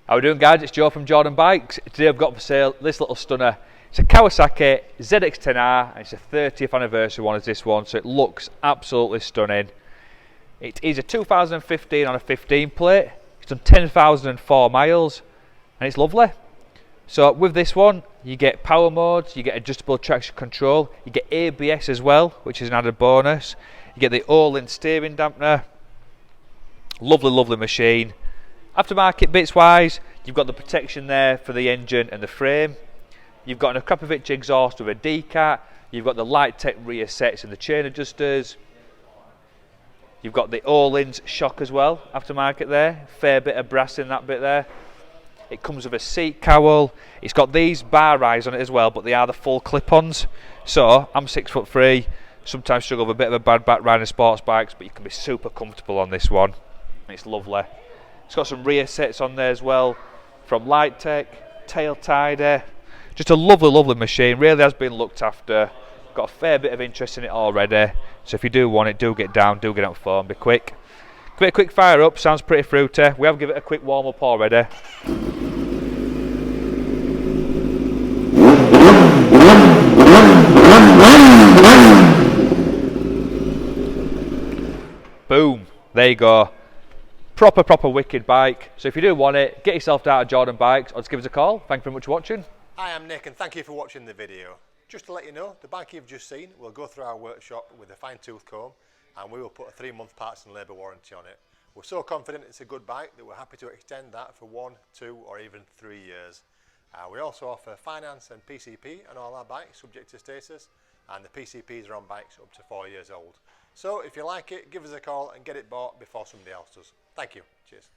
How are we doing, guys? It's Joe from Jordan Bikes. Today I've got for sale this little stunner. It's a Kawasaki ZX10R and it's a 30th anniversary one as this one, so it looks absolutely stunning. It is a 2015 on a 15 plate. It's done 10,004 miles and it's lovely. So with this one you get power modes, you get adjustable traction control, you get ABS as well, which is an added bonus. You get the Ohlins steering dampener. Lovely machine. Aftermarket bits wise, you've got the protection there for the engine and the frame. You've got an Akrapovic exhaust with a decat. You've got the Lightech rear sets and the chain adjusters. You've got the Ohlins shock as well, aftermarket there. Fair bit of brass in that bit there. It comes with a seat cowl. It's got these bar rides on it as well, but they are the full clip-ons. So I'm 6'3", sometimes struggle with a bit of a bad back riding sports bikes, but you can be super comfortable on this one. It's lovely. It's got some rear sets on there as well from Lightech, tail tidy. Just a lovely machine, really has been looked after. Got a fair bit of interest in it already, so if you do want it, do get down, do get on phone, be quick. Give it a quick fire up, sounds pretty fruity. We have given it a quick warm up already. Boom, there you go. Proper wicked bike. So if you do want it, get yourself down to Jordan Bikes or just give us a call. Thank you very much for watching. Hi, I'm Nick and thank you for watching the video. Just to let you know, the bike you've just seen will go through our workshop with a fine-tooth comb and we will put a 3-month parts and labour warranty on it. We're so confident it's a good bike that we're happy to extend that for 1, 2 or even 3 years. We also offer finance and PCP on all our bikes subject to status, and the PCPs are on bikes up to 4 years old. So if you like it, give us a call and get it bought before somebody else does. Thank you. Cheers.